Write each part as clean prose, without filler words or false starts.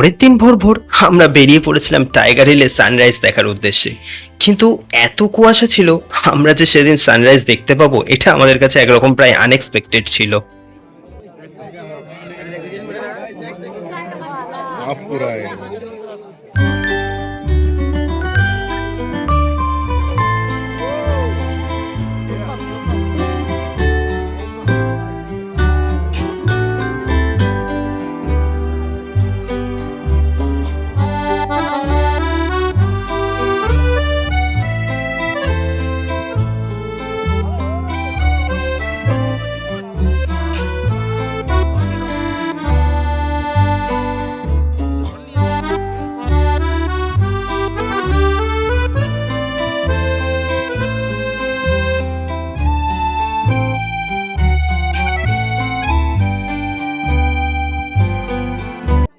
পরের দিন ভোর ভোর আমরা বেরিয়ে পড়েছিলাম টাইগার হিলে সানরাইজ দেখার উদ্দেশ্যে। কিন্তু এত কুয়াশা ছিল, আমরা যে সেদিন সানরাইজ দেখতে পাবো এটা আমাদের কাছে একরকম প্রায় আনএক্সপেক্টেড ছিল।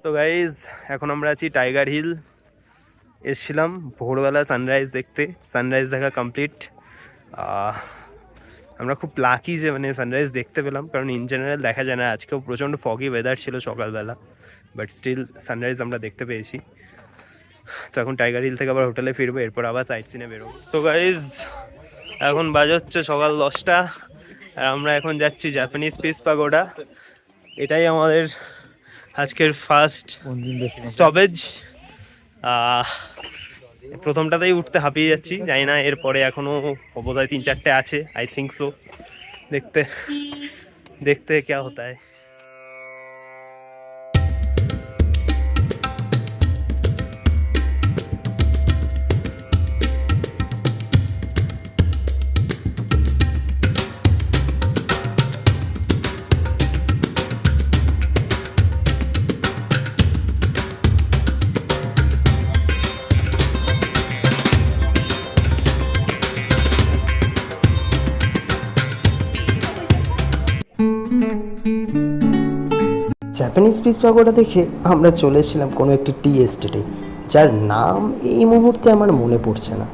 তো গাইজ, এখন আমরা আছি টাইগার হিল। এসেছিলাম ভোরবেলা সানরাইজ দেখতে, সানরাইজ দেখা কমপ্লিট। আমরা খুব লাকি যে মানে সানরাইজ দেখতে পেলাম, কারণ ইন জেনারেল দেখা যায় না। আজকেও প্রচণ্ড ফগি ওয়েদার ছিল সকালবেলা, বাট স্টিল সানরাইজ আমরা দেখতে পেয়েছি। তো এখন টাইগার হিল থেকে আবার হোটেলে ফিরবো, এরপর আবার সাইট সিনে বেরোবো। তো গাইজ, এখন বাজে হচ্ছে সকাল 10টা, আর আমরা এখন যাচ্ছি জাপানিজ পিস পাগোডা। এটাই আমাদের আজকের ফার্স্ট স্টপেজ। প্রথমটাতেই উঠতে হাঁপিয়ে যাচ্ছি, জানি না এরপরে এখনো বোধহয় 3-4টে আছে, আই থিঙ্ক সো। দেখতে দেখতে क्या होता है। জাপানিজ পিস পাগোডা দেখে আমরা চলে এসেছিলাম কোনো একটি টি এস্টেটে, যার নাম এই মুহূর্তে আমার মনে পড়ছে না।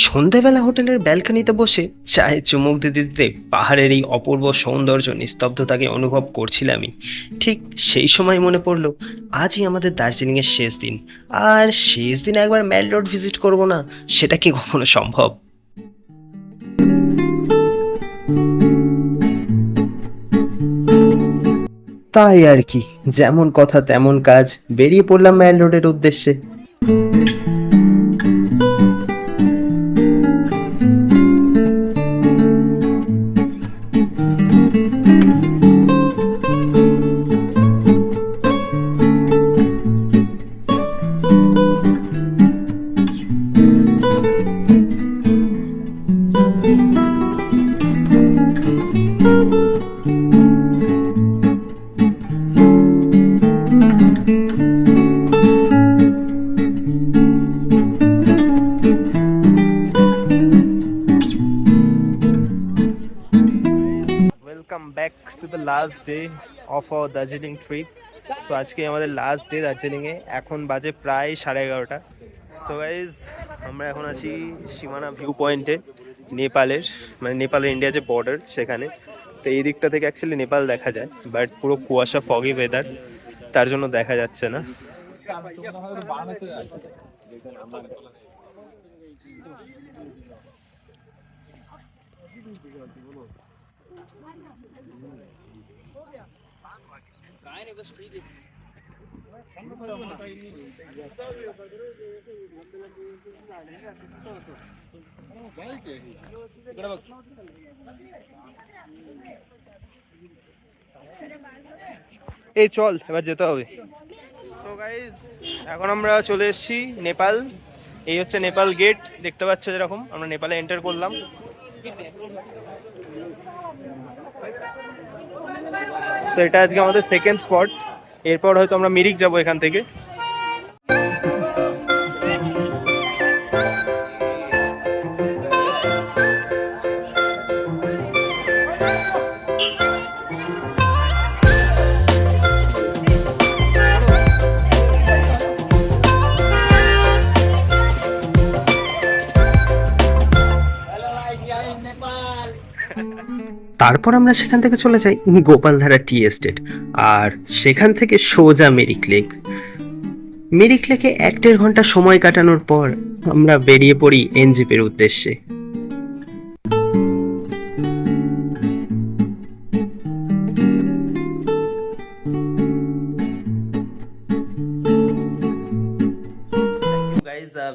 সন্ধেবেলা হোটেলের ব্যালকনিতে বসে চায়ে চুমুক দিতে দিতে পাহাড়ের এই অপূর্ব সৌন্দর্য নিস্তব্ধতাকে অনুভব করছিলামই। ঠিক সেই সময় মনে পড়লো আজই আমাদের দার্জিলিংয়ের শেষ দিন, আর শেষ দিন একবার ম্যাল রোড ভিজিট করবো না, সেটা কি কখনো সম্ভব? তাই আর কি, যেমন কথা তেমন কাজ, বেরিয়ে পড়লাম ম্যাল রোডের উদ্দেশ্যে। Welcome back to the last day of our Darjeeling trip. So আজকে আমাদের লাস্ট ডে দার্জিলিংয়ে। এখন বাজে প্রায় 11:30। সো গাইজ, আমরা এখন আছি সীমানা ভিউ পয়েন্টে, নেপালের, মানে নেপালের ইন্ডিয়া যে বর্ডার সেখানে। তো এই দিকটা থেকে অ্যাকচুয়ালি নেপাল দেখা যায়, বাট পুরো কুয়াশা ফগি ওয়েদার, তার জন্য দেখা যাচ্ছে না। এই চল, এবার যেতে হবে। তো গাইস, এখন আমরা চলে এসেছি নেপাল। এই হচ্ছে নেপাল গেট, দেখতে পাচ্ছ যেরকম আমরা নেপালে এন্টার করলাম। তো এটা আজকে আমাদের সেকেন্ড স্পট, এরপর হয়তো আমরা মিরিক যাবো এখান থেকে। তারপর আমরা সেখান থেকে চলে যাই গোপালধারা টি এস্টেট, আর সেখান থেকে সোজা মিরিক লেক। মিরিক লেকে 1-1.5 ঘন্টা সময় কাটানোর পর আমরা বেরিয়ে পড়ি এনজিপির উদ্দেশ্যে।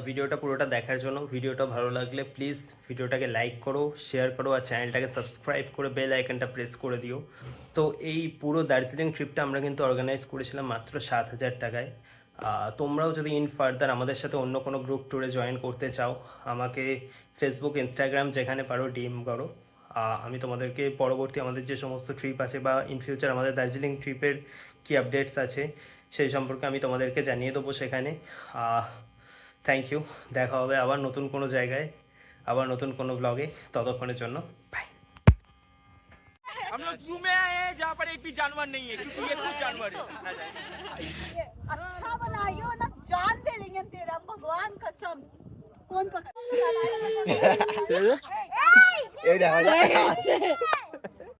ভিডিওটা পুরোটা দেখার জন্য, ভিডিওটা ভালো লাগলে প্লিজ ভিডিওটাকে লাইক করো, শেয়ার করো, আর চ্যানেলটাকে সাবস্ক্রাইব করে বেল আইকনটা প্রেস করে দিও। তো এই পুরো দার্জিলিং ট্রিপটা আমরা কিন্তু অর্গানাইজ করেছিলাম মাত্র 7,000 টাকায়। তোমরাও যদি ইন ফার্দার আমাদের সাথে অন্য কোনো গ্রুপ ট্যুরে জয়েন করতে চাও, আমাকে ফেসবুক, ইনস্টাগ্রাম যেখানে পারো ডিএম করো। আমি তোমাদেরকে পরবর্তী আমাদের যে সমস্ত ট্রিপ আছে বা ইন ফিউচার আমাদের দার্জিলিং ট্রিপের কী আপডেটস আছে সেই সম্পর্কে আমি তোমাদেরকে জানিয়ে দেবো সেখানে। থ্যাংক ইউ, দেখা হবে আবার নতুন কোনো জায়গায়, আবার নতুন কোনো ব্লগে। ততক্ষণের জন্য বাই। हम लोग जू में आए हैं जहाँ पर एक भी जानवर नहीं है, क्योंकि ये खुद जानवर है। अच्छा बनाइयो ना, जान ले लेंगे तेरा, भगवान कसम। कौन पकड़